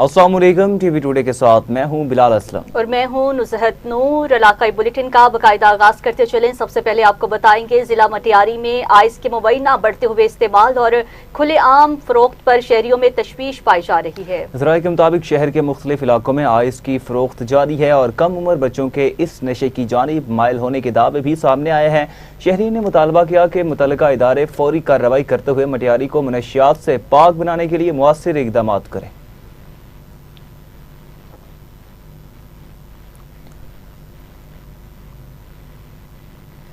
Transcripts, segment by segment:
अस्सलाम वालेकुम, TV today के साथ मैं हूं बिलाल असलम और मैं हूं नुसहत नूर। इलाकाई बुलेटिन का बाकायदा आगाज करते चलें। सबसे पहले आपको बताएंगे जिला मटियारी में आइस के मुबैना बढ़ते हुए इस्तेमाल और खुलेआम फरोख्त पर शहरियों में तशवीश पाई जा रही है। ज़राए के मुताबिक शहर के मुख्तलिफ इलाकों में आइस की फरोख्त जारी है और कम उम्र बच्चों के इस नशे की जानिब माइल होने के दावे भी सामने आए हैं। शहरियों ने मुतालबा किया कि मुतल्लिका इदारे फौरी कार्रवाई करते हुए मटियारी को मनशियात से पाक बनाने के लिए मुअस्सिर इक़दाम करें।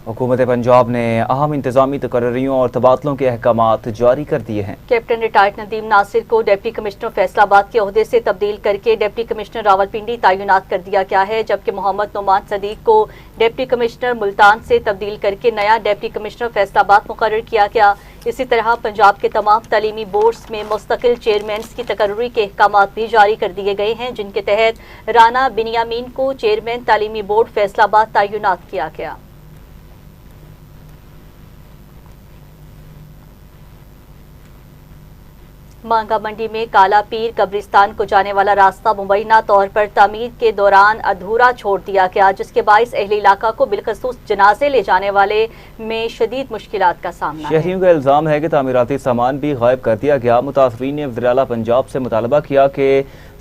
हुकूमत पंजाब ने अहम इंतजामी तकर्रियों और तबादलों के अहकामात जारी कर दिए हैं। कैप्टन रिटायर्ड नदीम नासिर को डिप्टी कमिश्नर फैसलाबाद के ओहदे से तब्दील करके डिप्टी कमिश्नर रावलपिंडी तैनात कर दिया गया है, जबकि मोहम्मद नुमान सदीक को डिप्टी कमिश्नर मुल्तान से तब्दील करके नया डिप्टी कमिश्नर फैसलाबाद मुकर्रर किया गया। इसी तरह पंजाब के तमाम तालीमी बोर्ड्स में मुस्तकिल चेयरमैन की तकर्री के अहकामात भी जारी कर दिए गए हैं, जिनके तहत राना बिनियामीन को चेयरमैन तालीमी बोर्ड फैसलाबाद तैनात किया गया। मांगा मंडी में काला पीर कब्रिस्तान को जाने वाला रास्ता मुबैना तौर पर तामीर के दौरान अधूरा छोड़ दिया गया, जिसके बाइस अहले इलाका को बिलखसूस जनाजे ले जाने वाले में शदीद मुश्किलात का सामना है। शहरियों का इल्जाम है कि तामीराती सामान भी गायब कर दिया गया। मुतासरीन ने वज़ीर आला पंजाब से मुतालबा किया कि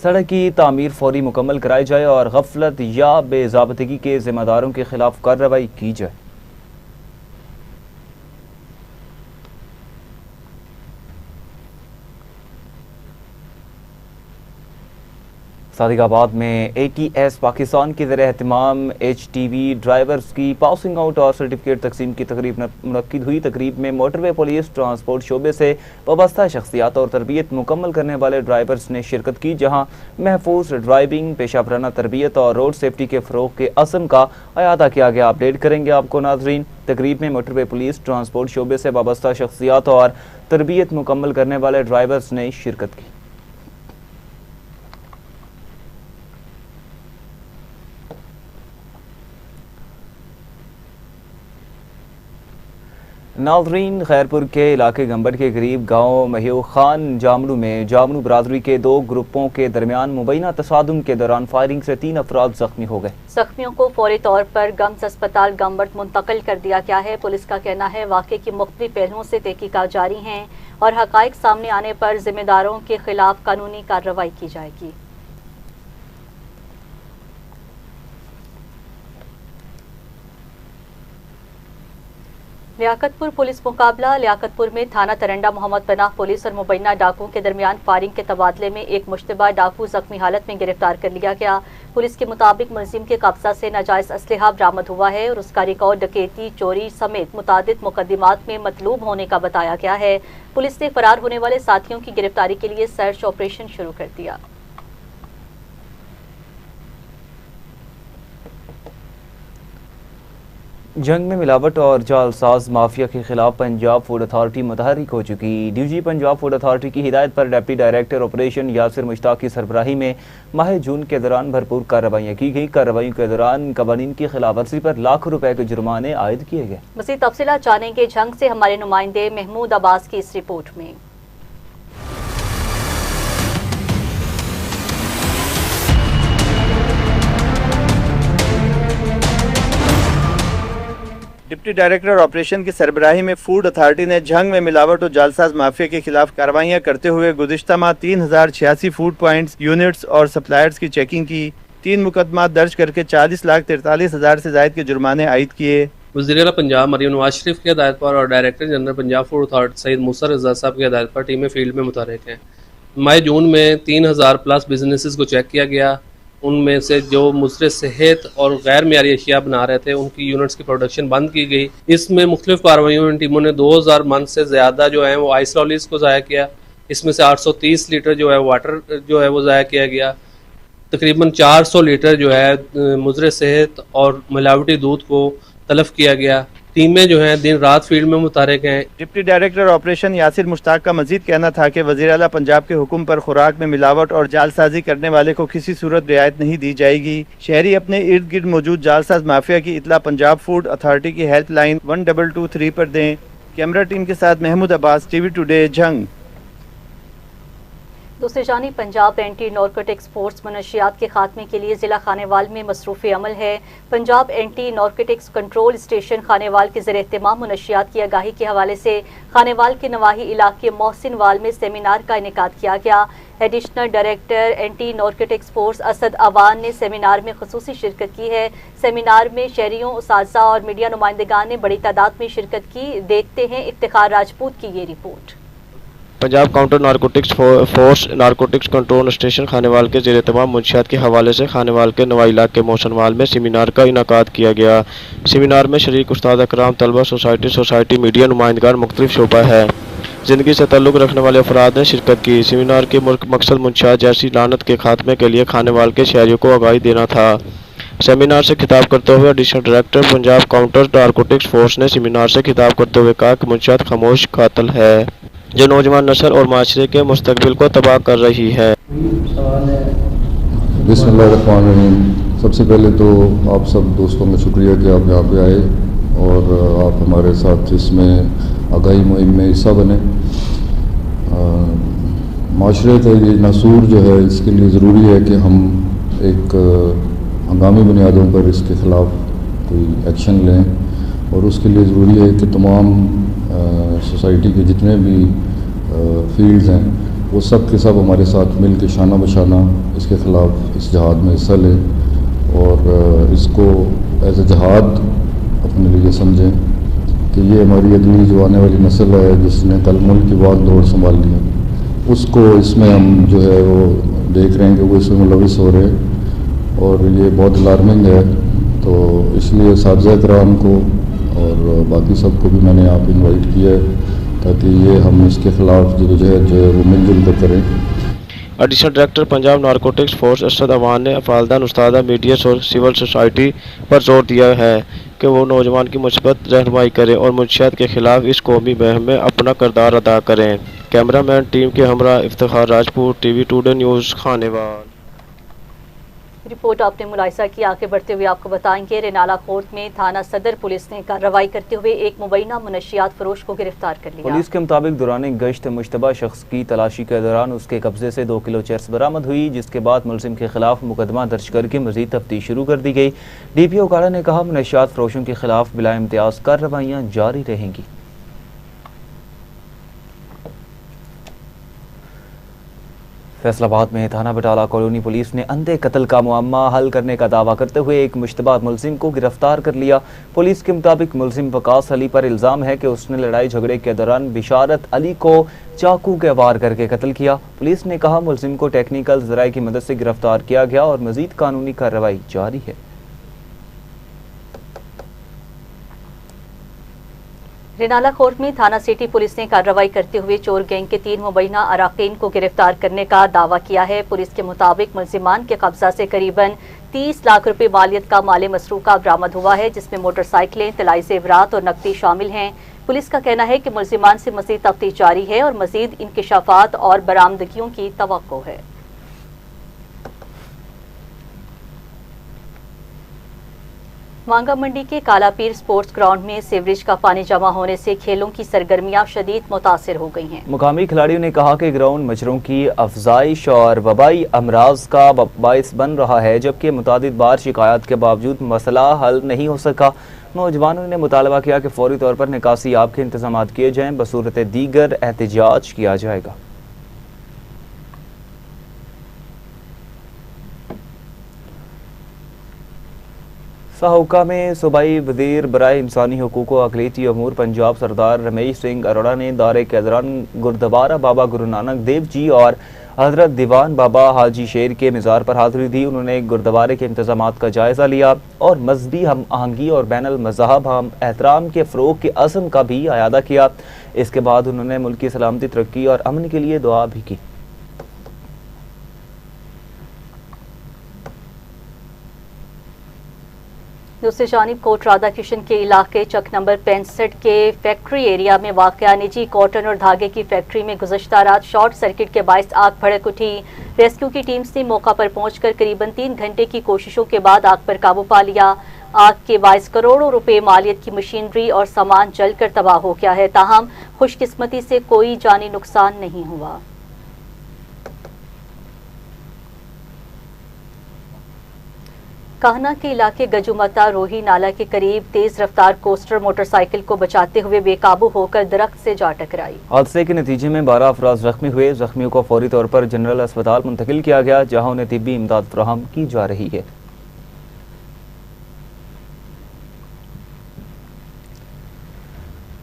सड़क की तामीर फौरी मुकम्मल कराई जाए और गफलत या बेज़ाबतगी के जिम्मेदारों के खिलाफ कार्रवाई की जाए। सादिकाबाद में ATS पाकिस्तान के ज़रिए एहतमाम HTV ड्राइवर्स की पासिंग आउट और सर्टिफिकेट तकसीम की तकरीब मुनक्किद हुई। तकरीब में मोटरवे पुलिस ट्रांसपोर्ट शोबे से वाबस्ता शख्सियात और तरबियत मुकम्मल करने वाले ड्राइवर्स ने शिरकत की, जहाँ महफूज ड्राइविंग, पेशा वराना तरबियत और रोड सेफ्टी के फ़रोग के असम का अयादा किया गया। अपडेट करेंगे आपको नाजरीन। तकरीब में मोटरवे पुलिस ट्रांसपोर्ट शोबे से वाबस्ता शख्सियात और तरबियत मुकम्मल करने वाले ड्राइवर्स ने शिरकत की। नाज़रीन, खैरपुर के इलाके गंबट के करीब गांव महियो खान जामनू में जामनू बरादरी के दो ग्रुपों के दरमियान मुबैना तसादुम के दौरान फायरिंग से 3 अफराद जख्मी हो गए। जख्मियों को फौरी तौर पर गम्स अस्पताल गंबट मुंतकिल कर दिया गया है। पुलिस का कहना है वाक़े की मुख्तलिफ पहलुओं से तहकीकात जारी हैं और हक़ाइक़ सामने आने पर जिम्मेदारों के खिलाफ कानूनी कार्रवाई की जाएगी। लियाकतपुर पुलिस मुकाबला। लियाकतपुर में थाना तरंडा मोहम्मद पनाह पुलिस और मुबैना डाकुओं के दरमियान फायरिंग के तबादले में एक मुश्तबा डाकू जख्मी हालत में गिरफ्तार कर लिया गया। पुलिस के मुताबिक मुलजिम के कब्जा से नाजायज असलहा बरामद हुआ है और उसका रिकॉर्ड डकैती, चोरी समेत मुतादिद मुकदमात में मतलूब होने का बताया गया है। पुलिस ने फरार होने वाले साथियों की गिरफ्तारी के लिए सर्च ऑपरेशन शुरू कर दिया। जंग में मिलावट और जालसाज माफिया के खिलाफ पंजाब फूड अथॉरिटी मुतहरिक हो चुकी। DG पंजाब फूड अथॉरिटी की हिदायत पर deputy director operation Yasir Mushtaq की सरबराही में माह जून के दौरान भरपूर कार्रवाइयाँ की गई। कार्रवाइयों के दौरान कवानीन की खिलाफ वर्जी पर लाखों रुपए के जुर्माने आयद किए गए। मज़ीद तफसीलात जानेंगे जंग से हमारे नुमाइंदे महमूद अब्बास की इस रिपोर्ट में। डिप्टी डायरेक्टर ऑपरेशन की सरबराही में फूड अथॉरिटी ने जंग में मिलावट और जालसाज माफिया के खिलाफ कार्रवाइयाँ करते हुए गुज़िश्ता माह 3086 फूड पॉइंट्स, यूनिट्स और सप्लायर्स की चेकिंग की। 3 मुकदमात दर्ज करके 40,43,000 से ज़ायद के जुर्माने आयद किए। वज़ीर आला पंजाब मरियम नवाज शरीफ की हिदायत पर और director general Punjab food authority Saeed Musa Raza साहब की हिदायत पर टीमें फील्ड में मुतहरिक हैं। माह जून में 3000 प्लस बिजनेसेस को चेक किया गया। उनमें से जो मुसरे सेहत और गैर मियारी अशिया बना रहे थे उनकी यूनिट्स की प्रोडक्शन बंद की गई। इसमें मुख्तलिफ कार्रवाइयों में टीमों ने 2000 मन से ज़्यादा जो है वो आइस लॉलीज को ज़ाया किया। इसमें से 830 लीटर जो है वाटर जो है वो ज़ाया किया गया। तकरीबन 400 लीटर जो है मुजरे सेहत और मिलावटी दूध को तलफ किया गया। टीमें जो हैं दिन रात फील्ड में मुतहरिक हैं। Deputy director operation Yasir Mushtaq का मजीद कहना था कि वज़ीर आला पंजाब के हुक्म पर खुराक में मिलावट और जालसाजी करने वाले को किसी सूरत रियायत नहीं दी जाएगी। शहरी अपने इर्द गिर्द मौजूद जालसाज माफिया की इतला पंजाब फूड अथॉरिटी की हेल्प लाइन 1223 पर दें। कैमरा टीम के साथ महमूद अब्बास, टीवी टुडे, जंग। دوسری جانب پنجاب اینٹی نارکوٹکس فورس منشیات کے خاتمے کے لیے ضلع خانیوال میں مصروف عمل ہے۔ Punjab anti narcotics control station Khanewal کے زیر اہتمام منشیات کی آگاہی کے حوالے سے خانیوال کے نواحی علاقے محسن وال میں سیمینار کا انعقاد کیا گیا۔ Additional director anti narcotics force Asad Awan نے سیمینار میں خصوصی شرکت کی ہے۔ سیمینار میں شہریوں، اساتذہ اور میڈیا نمائندگان نے بڑی تعداد میں شرکت کی۔ دیکھتے ہیں افتخار راجپوت کی یہ report. Punjab counter narcotics force narcotics control station Khanewal کے زیر اہتمام منشیات کے حوالے سے خانیوال کے نواحی علاقے محسن وال میں سیمینار کا انعقاد کیا گیا۔ سیمینار میں شریک استاد اکرام، طلبہ، سوسائٹی میڈیا نمائندگان مختلف شعبہ ہے زندگی سے تعلق رکھنے والے افراد نے شرکت کی۔ سیمینار کے مقصد منشیات جیسی لعنت کے خاتمے کے لیے خانیوال کے شہریوں کو آگاہی دینا تھا۔ سیمینار سے خطاب کرتے ہوئے additional director Punjab counter narcotics force نے سیمینار سے خطاب کرتے ہوئے کہا کہ منشیات خاموش قاتل ہے جو نوجوان نسل اور معاشرے کے مستقبل کو تباہ کر رہی ہے۔ بسم اللہ الرحمن الرحیم۔ سب سے پہلے تو آپ سب دوستوں کا شکریہ کہ آپ یہاں پہ آئے اور آپ ہمارے ساتھ اس میں آگاہی مہم میں حصہ بنے۔ معاشرے کا یہ ناسور جو ہے اس کے لیے ضروری ہے کہ ہم ایک ہنگامی بنیادوں پر اس کے خلاف کوئی ایکشن لیں، اور اس کے لیے ضروری ہے کہ تمام سوسائٹی کے جتنے بھی فیلڈز ہیں وہ سب کے سب ہمارے ساتھ مل کے شانہ بشانہ اس کے خلاف اس جہاد میں حصہ لیں اور اس کو ایز اے جہاد اپنے لیے سمجھیں کہ یہ ہماری اگلی جو آنے والی نسل ہے جس نے کل ملک کی باغ دوڑ سنبھالنی ہے، اس کو اس میں ہم جو ہے وہ دیکھ رہے ہیں کہ وہ اس میں ملوث ہو رہے اور یہ بہت الارمنگ ہے۔ تو اس لیے اساتذہ کرام کو اور باقی سب کو بھی میں نے یہاں پہ انوائٹ کیا ہے تاکہ یہ ہم اس کے خلاف جدوجہد جو ہے وہ مل جل کر کریں۔ Additional director Punjab narcotics force Asad Awan نے افعالدان، استادہ، میڈیا اور سول سوسائٹی پر زور دیا ہے کہ وہ نوجوان کی مثبت رہنمائی کریں اور منشیات کے خلاف اس قومی مہم میں اپنا کردار ادا کریں۔ کیمرہ مین ٹیم کے ہمراہ Iftikhar Rajput, T V today news, Khanewal. Report آپ نے ملاحظہ کی۔ آگے بڑھتے ہوئے آپ کو بتائیں گے رینالہ کورٹ میں تھانہ صدر پولیس نے کارروائی کرتے ہوئے ایک مبینہ منشیات فروش کو گرفتار کر لیا۔ پولیس کے مطابق دوران گشت مشتبہ شخص کی تلاشی کے دوران اس کے قبضے سے 2 کلو چرس برآمد ہوئی، جس کے بعد ملزم کے خلاف مقدمہ درج کر کے مزید تفتیش شروع کر دی گئی۔ ڈی پی او کاڑا نے کہا منشیات فروشوں کے خلاف بلا امتیاز کارروائیاں جاری رہیں گی۔ فیصل آباد میں تھانہ بٹالہ کالونی پولیس نے اندھے قتل کا معمہ حل کرنے کا دعویٰ کرتے ہوئے ایک مشتبہ ملزم کو گرفتار کر لیا۔ پولیس کے مطابق ملزم وقاص علی پر الزام ہے کہ اس نے لڑائی جھگڑے کے دوران بشارت علی کو چاقو کے وار کر کے قتل کیا۔ پولیس نے کہا ملزم کو ٹیکنیکل ذرائع کی مدد سے گرفتار کیا گیا اور مزید قانونی کارروائی جاری ہے۔ رینالہ کورٹ میں تھانہ سٹی پولیس نے کارروائی کرتے ہوئے چور گینگ کے 3 مبینہ اراکین کو گرفتار کرنے کا دعویٰ کیا ہے۔ پولیس کے مطابق ملزمان کے قبضہ سے قریباً 30 لاکھ روپے مالیت کا مال مسروقہ برآمد ہوا ہے، جس میں موٹر سائیکلیں، طلائی زیورات اور نقدی شامل ہیں۔ پولیس کا کہنا ہے کہ ملزمان سے مزید تفتیش جاری ہے اور مزید انکشافات اور برآمدگیوں کی توقع ہے۔ مانگا منڈی کے کالا پیر سپورٹس گراؤنڈ میں سیوریج کا پانی جمع ہونے سے کھیلوں کی سرگرمیاں شدید متاثر ہو گئی ہیں۔ مقامی کھلاڑیوں نے کہا کہ گراؤنڈ مچھروں کی افزائش اور وبائی امراض کا باعث بن رہا ہے، جبکہ متعدد بار شکایات کے باوجود مسئلہ حل نہیں ہو سکا۔ نوجوانوں نے مطالبہ کیا کہ فوری طور پر نکاسی آب کے انتظامات کیے جائیں، بصورت دیگر احتجاج کیا جائے گا۔ سہوکا میں صوبائی وزیر برائے انسانی حقوق و اقلیتی امور پنجاب سردار رمیش سنگھ اروڑا نے دورے کے دوران گردوارہ بابا گرو نانک دیو جی اور حضرت دیوان بابا حاجی شیر کے مزار پر حاضری دی۔ انہوں نے گردوارے کے انتظامات کا جائزہ لیا اور مذہبی ہم آہنگی اور بین المذہب ہم احترام کے فروغ کے عزم کا بھی اعادہ کیا۔ اس کے بعد انہوں نے ملک کی سلامتی، ترقی اور امن کے لیے دعا بھی کی۔ دوسری جانب کوٹ رادھا کرشن کے علاقے چک نمبر 65 کے فیکٹری ایریا میں واقع نجی کاٹن اور دھاگے کی فیکٹری میں گزشتہ رات شارٹ سرکٹ کے باعث آگ بھڑک اٹھی۔ ریسکیو کی ٹیمز نے موقع پر پہنچ کر قریباً 3 گھنٹے کی کوششوں کے بعد آگ پر قابو پا لیا۔ آگ کے باعث کروڑوں روپے مالیت کی مشینری اور سامان جل کر تباہ ہو گیا ہے، تاہم خوش قسمتی سے کوئی جانی نقصان نہیں ہوا۔ काहना के इलाके गजुमता रोही नाला के करीब तेज रफ्तार कोस्टर मोटरसाइकिल को बचाते हुए बेकाबू होकर दरख्त से जा टकराई। हादसे के नतीजे में 12 अफराद जख्मी हुए। जख्मियों को फौरी तौर पर जनरल अस्पताल मुंतकिल किया गया, जहां उन्हें तिब्बी इमदाद फराहम की जा रही है।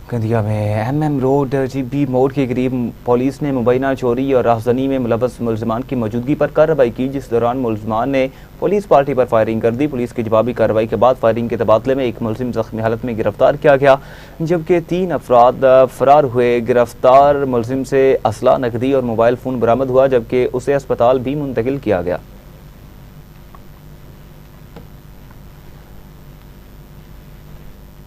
कंदिया में MM रोड GB मोड़ के करीब पुलिस ने मुबैना चोरी और राहजनी में मुलव्वस मुलजमान की मौजूदगी पर कार्रवाई की, जिस दौरान मुलजमान ने पुलिस पार्टी पर फायरिंग कर दी। पुलिस की जवाबी कार्रवाई के बाद फायरिंग के तबादले में एक मुलजिम जख्मी हालत में गिरफ्तार किया गया, जबकि 3 अफराद फरार हुए। गिरफ्तार मुलजिम से असला, नकदी और मोबाइल फ़ोन बरामद हुआ, जबकि उसे अस्पताल भी मुंतकिल किया गया।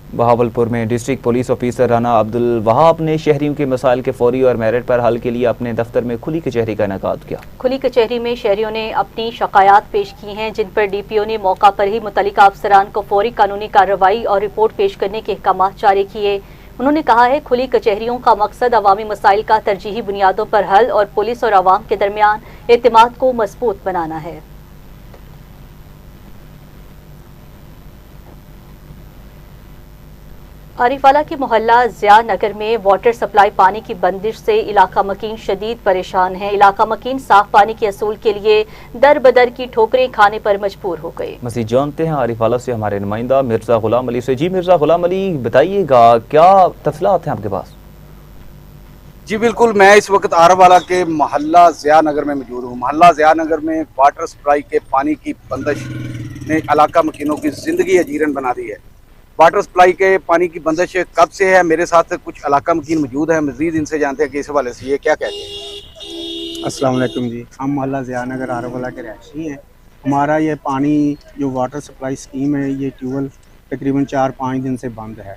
बहावलपुर में district police officer Rana Abdul Wahab ने शहरियों के मसाइल के फौरी और मेरिट पर हल के लिए अपने दफ्तर में खुली कचहरी का इनेकाद किया। खुली कचहरी में शहरियों ने अपनी शिकायत पेश की हैं, जिन पर DPO ने मौका पर ही मुतल्लिका अफसरान को फौरी कानूनी कार्रवाई और रिपोर्ट पेश करने के अहकाम जारी किए। उन्होंने कहा है, खुली कचहरियों का मकसद अवामी मसाइल का तरजीही बुनियादों पर हल और पुलिस और अवाम के दरमियान एतमाद को मजबूत बनाना है। आरिफवाला के मोहल्ला ज़िया नगर में वाटर सप्लाई पानी की बंदिश से इलाका मकीन शदीद परेशान है। इलाका मकीन साफ पानी के असूल के लिए दर बदर की ठोकरें खाने पर मजबूर हो गए। मज़ीद जानते हैं आरिफवाला से हमारे नुमाइंदा मिर्ज़ा गुलाम अली से। जी मिर्ज़ा गुलाम अली, बताइएगा क्या तफसीलात हैं आपके पास? जी बिल्कुल, मैं इस वक्त आरिफवाला के मोहल्ला ज़िया नगर में मौजूद हूँ। मोहल्ला ज़िया नगर में वाटर सप्लाई के पानी की बंदिश ने इलाका मकीनों की ज़िंदगी अजीरन बना दी है। वाटर सप्लाई के पानी की बंदिश कब से है? मेरे साथ कुछ इलाका मकीन मौजूद है, मज़ीद इनसे जानते हैं कि इस हवाले से ये क्या कहते हैं। अस्सलाम वालेकुम जी, हम मोहल्ला ज़िया नगर आरिफवाला के रहशी हैं। हमारा ये पानी जो वाटर सप्लाई स्कीम है, ये ट्यूबवेल तकरीबन 4-5 दिन से बंद है।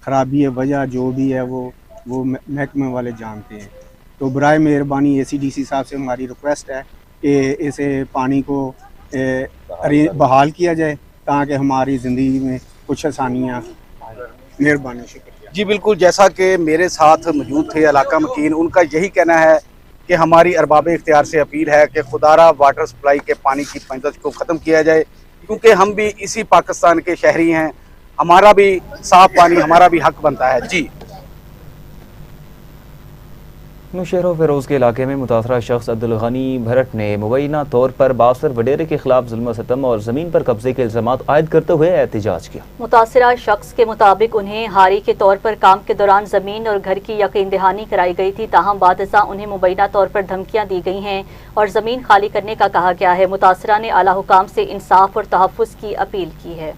ख़राबी है, वजह जो भी है वो महकमे वाले जानते हैं। तो बराए मेहरबानी ACDC साहब से हमारी रिक्वेस्ट है कि इसे पानी को बहाल किया जाए ताकि हमारी ज़िंदगी में कुछ आसानियाँ। मेहरबानी, शुक्रिया जी बिल्कुल, जैसा कि मेरे साथ मौजूद थे इलाका मकीन, उनका यही कहना है कि हमारी अरबाब इख्तियार से अपील है कि खुदारा वाटर सप्लाई के पानी की बंदिश को ख़त्म किया जाए, क्योंकि हम भी इसी पाकिस्तान के शहरी हैं, हमारा भी साफ पानी हमारा भी हक बनता है। जी। नौशहरा फेरोज़ के इलाके में मुतासरा शख्स अब्दुल गनी भरत ने मुबैना तौर पर बासर वडेरे के खिलाफ जुल्म सितम और ज़मीन पर कब्जे के इल्ज़ामात आयद करते हुए एहतजाज किया। मुतासरा शख्स के मुताबिक उन्हें हारी के तौर पर काम के दौरान ज़मीन और घर की यकीन दहानी कराई गई थी, ताहम बादशाह उन्हें मुबैना तौर पर धमकियाँ दी गई हैं और ज़मीन खाली करने का कहा गया है। मुतासरा ने आला हुकाम से इंसाफ और तहफ़्फ़ुज़ की अपील की है।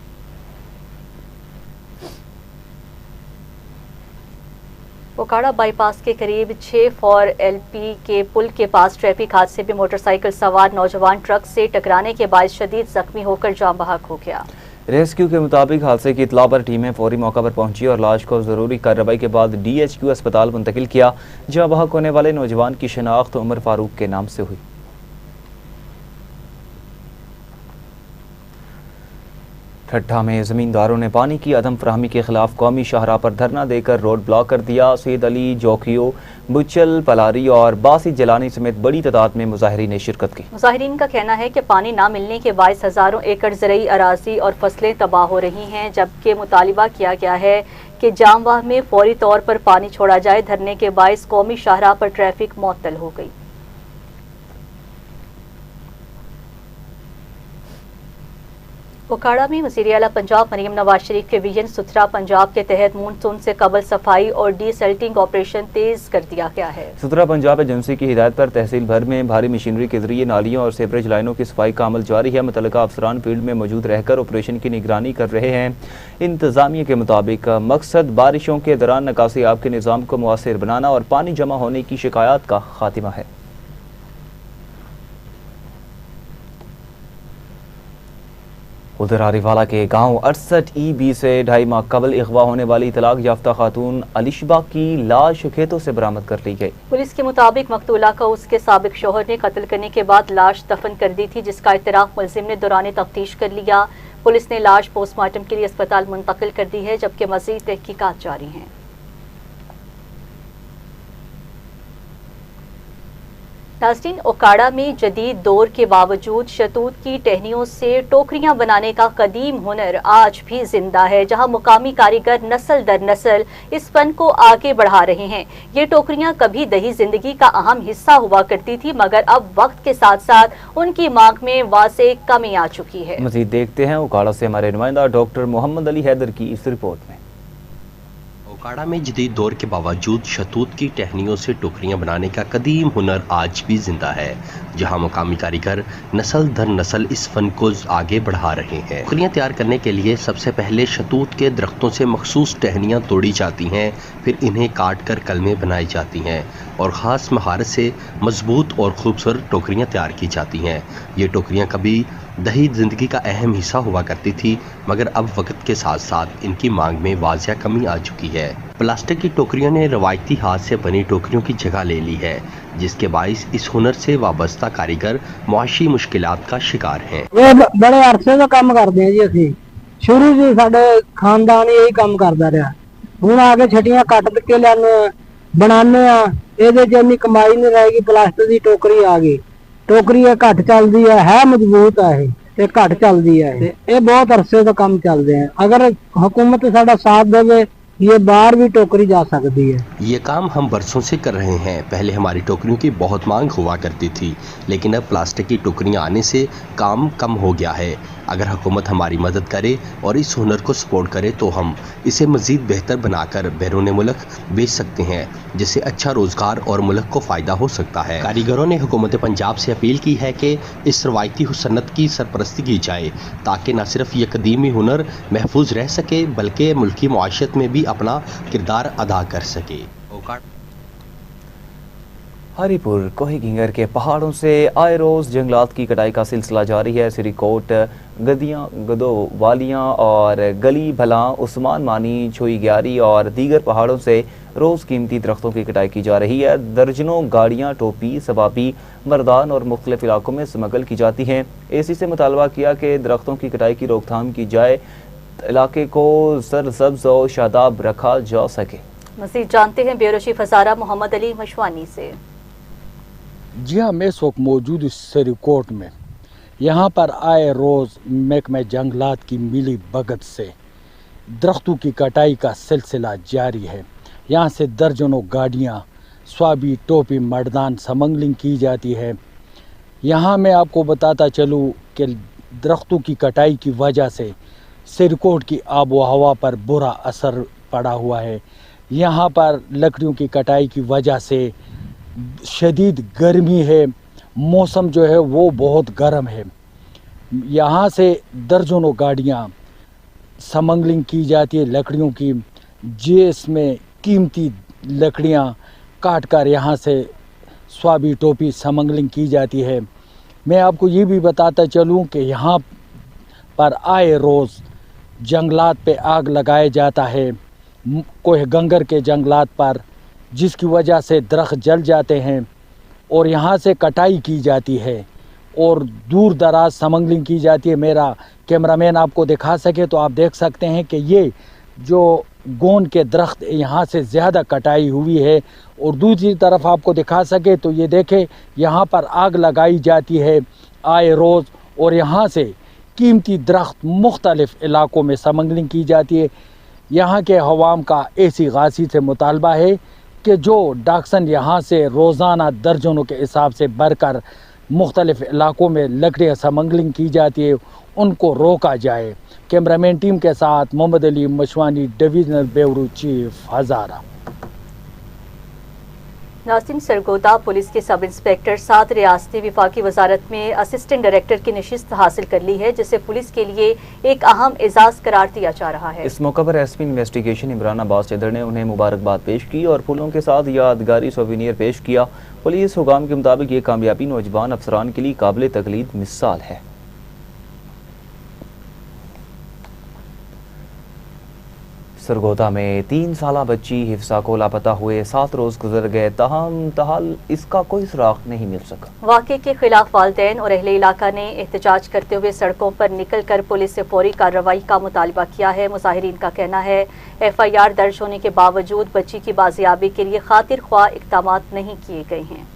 बोकाड़ा बाईपास के करीब 6 फॉर LP के पुल के पास ट्रैफिक हादसे में मोटरसाइकिल सवार नौजवान ट्रक से टकराने के बायस शदीद जख्मी होकर जान बहक हो गया। रेस्क्यू के मुताबिक हादसे की इतला पर टीमें फौरी मौका पर पहुंची और लाश को जरूरी कार्रवाई के बाद DHQ अस्पताल मुंतकिल किया, जहां बहक होने वाले नौजवान की शनाख्त उमर फारूक के नाम से हुई। ठट्ठा में ज़मींदारों ने पानी की अदम फराहमी के खिलाफ कौमी शाहराह पर धरना देकर रोड ब्लॉक कर दिया। सैयद अली, जोकियो, बुचल, पलारी और बासी जलानी समेत बड़ी तादाद में मुजाहिरीन ने शिरकत की। मुजाहिरीन का कहना है कि पानी ना मिलने के बायस हज़ारों एकड़ ज़रई अराजी और फसलें तबाह हो रही हैं, जबकि मुतालिबा किया गया है कि जामवाह में फौरी तौर पर पानी छोड़ा जाए। धरने के बायस कौमी शाहराह पर ट्रैफिक मुअत्तल हो गई। बोकाड़ा में वज़ीर आला पंजाब मरीम नवाज शरीफ के विजन सुथरा पंजाब के तहत मानसून से कबल सफाई और डीसल्टिंग ऑपरेशन तेज कर दिया गया है। सुथरा पंजाब एजेंसी की हिदायत पर तहसील भर में भारी मशीनरी के जरिए नालियों और सेवरेज लाइनों की सफाई का अमल जारी है। मुतल्लिका अफसरान फील्ड में मौजूद रहकर ऑपरेशन की निगरानी कर रहे हैं। इंतजामिया के मुताबिक मकसद बारिशों के दौरान निकासी आब के निज़ाम को मुअस्सिर बनाना और पानी जमा होने की शिकायत का खात्मा है। उधर आरिफवाला के गांव 68 EB से 2.5 माह कबल अगवा होने वाली तलाक याफ्ता खातून अलिशबा की लाश खेतों से बरामद कर ली गई। पुलिस के मुताबिक मकतूला को उसके साबिक शौहर ने कत्ल करने के बाद लाश दफन कर दी थी, जिसका इतराफ मुलजिम ने दौरान तफ्तीश कर लिया। पुलिस ने लाश पोस्टमार्टम के लिए अस्पताल मुंतकिल कर दी है, जबकि मज़ीद तहकीकात जारी हैं। नाज़रीन, ओकाड़ा में जदीद दौर के बावजूद शहतूत की टहनियों से टोकरियां बनाने का कदीम हुनर आज भी जिंदा है, जहां मुकामी कारीगर नस्ल दर नस्ल इस फन को आगे बढ़ा रहे हैं। ये टोकरियां कभी दही जिंदगी का अहम हिस्सा हुआ करती थी, मगर अब वक्त के साथ साथ उनकी मांग में वाज़े कमी आ चुकी है। मज़ीद देखते हैं ओकाड़ा से हमारे नुमाइंदा डॉक्टर मोहम्मद अली हैदर की इस रिपोर्ट में। ओकाड़ा में जदीद दौर के बावजूद शहतूत की टहनियों से टोकरियां बनाने का कदीम हुनर आज भी जिंदा है, जहां मुकामी कारीगर नस्ल दर नस्ल इस फन को आगे बढ़ा रहे हैं। टोकरियां तैयार करने के लिए सबसे पहले शहतूत के दरख्तों से मखसूस टहनियां तोड़ी जाती हैं, फिर इन्हें काट कर कलमें बनाई जाती हैं और ख़ास महारत से मजबूत और खूबसूरत टोकरियां तैयार की जाती हैं। ये टोकरियां कभी दही जिंदगी का अहम हिस्सा हुआ करती थी, मगर अब वक्त के साथ साथ इनकी मांग में वाज़िया कमी आ चुकी है। प्लास्टिक की टोकरियों ने रवायती हाथ से बनी टोकरियों की जगह ले ली है, जिसके बाइस इस हुनर से वाबस्ता कारीगर मुआशी मुश्किलात का शिकार हैं। ये बड़े अरसे तो काम करते हैं जी, असी शुरू से साडे खानदान यही काम करता रहा। हुण आगे छटियां कट के लाने बनाने ये जिन्नी कमाई नहीं रहेगी। प्लास्टिक की टोकरी आ गई, टोकरी घट चलती है मजबूत है ये घट चलती है, ये बहुत अरसे तो काम चलते हैं। अगर हुकूमत साडा साथ देवे ये बाहर भी टोकरी जा सकती है। ये काम हम बरसों से कर रहे हैं। पहले हमारी टोकरियों की बहुत मांग हुआ करती थी, लेकिन अब प्लास्टिक की टोकरियां आने से काम कम हो गया है। अगर हुकूमत हमारी मदद करे और इस हुनर को सपोर्ट करे तो हम इसे मज़ीद बेहतर बनाकर बैरून मुल्क बेच सकते हैं, जिससे अच्छा रोज़गार और मुल्क को फ़ायदा हो सकता है। कारीगरों ने हुकूमत पंजाब से अपील की है कि इस रवायती सन्नत की सरपरस्ती की जाए, ताकि न सिर्फ ये कदीमी हुनर महफूज रह सके बल्कि मुल्की मुआशरत में भी अपना किरदार अदा कर सके। हरीपुर कोही घिंगर के पहाड़ों से आए रोज़ जंगलात की कटाई का सिलसिला जारी है। सिरीकोट, गदियाँ, गदोवालियाँ और गली भलां, उस्मान मानी, छोई ग्यारी और दीगर पहाड़ों से रोज़ कीमती दरख्तों की कटाई की जा रही है। दर्जनों गाड़ियाँ टोपी, सबाबी, मर्दान और मुख्तलिफ इलाकों में स्मगल की जाती हैं। एसी से मुतालबा किया कि दरख्तों की कटाई की रोकथाम की जाए, इलाके को सरसब्ज और शादाब रखा जा सके। मज़ीद जानते हैं ब्यूरो चीफ हज़ारा मोहम्मद अली मशवानी से। जी हाँ, मैं इस वक्त मौजूद इस सिरीकोट में। यहाँ पर आए रोज़ महकमे जंगलात की मिली भगत से दरख्तों की कटाई का सिलसिला जारी है। यहाँ से दर्जनों गाड़ियाँ, स्वाबी, टोपी, मर्दान स्मगलिंग की जाती है। यहाँ मैं आपको बताता चलूँ कि दरख्तों की कटाई की वजह से सिरकोट की आब व हवा पर बुरा असर पड़ा हुआ है। यहाँ पर लकड़ियों की कटाई की वजह से शदीद गर्मी है, मौसम जो है वो बहुत गर्म है। यहाँ से दर्जनों गाड़ियाँ स्मगलिंग की जाती है लकड़ियों की, जिसमें कीमती लकड़ियाँ काट कर यहाँ से स्वाबी, टोपी स्मगलिंग की जाती है। मैं आपको ये भी बताता चलूँ कि यहाँ पर आए रोज़ जंगलात पे आग लगाया जाता है, कोह गंगर के जंगलात पर, जिसकी वजह से दरख्त जल जाते हैं और यहाँ से कटाई की जाती है और दूर दराज स्मगलिंग की जाती है। मेरा कैमरामैन आपको दिखा सके तो आप देख सकते हैं कि ये जो गोंद के दरख्त यहाँ से ज़्यादा कटाई हुई है, और दूसरी तरफ आपको दिखा सके तो ये देखें यहाँ पर आग लगाई जाती है आए रोज़, और यहाँ से कीमती दरख्त मुख्तलिफ़ इलाकों में स्मगलिंग की जाती है। यहाँ के हवाम का ऐसी गासी से मुतालबा है कि जो डाकसन यहाँ से रोज़ाना दर्जनों के हिसाब से भरकर मुख्तलिफ़ इलाकों में लकड़ियाँ स्मगलिंग की जाती है, उनको रोका जाए। कैमरामैन टीम के साथ Mohammad Ali Mashwani, divisional bureau chief Hazara. नाज़रीन, सरगोदा पुलिस के सब इंस्पेक्टर 7 रियासती विफाकी वजारत में असिस्टेंट डायरेक्टर की नशिस्त हासिल कर ली है, जिसे पुलिस के लिए एक अहम एजाज़ करार दिया जा रहा है। इस मौके पर एसपी इन्वेस्टिगेशन इमरान अब्बास चदर ने उन्हें मुबारकबाद पेश की और फूलों के साथ यादगारी सोवेनियर पेश किया। पुलिस हुकाम के मुताबिक ये कामयाबी नौजवान अफसरान के लिए काबिल तकलीद मिसाल है। सरगोदा में 3 साला बच्ची हिफ्सा को लापता हुए 7 रोज गुजर गए, ताहल इसका कोई सुराग नहीं मिल सका। वाक़े के खिलाफ वालिदैन और अहले इलाका ने एहतजाज करते हुए सड़कों पर निकल कर पुलिस से फौरी कार्रवाई का मुतालबा किया है। मुजाहिरीन का कहना है FIR दर्ज होने के बावजूद बच्ची की बाजियाबी के लिए खातिर ख्वाह इक़दामात नहीं किए गए हैं।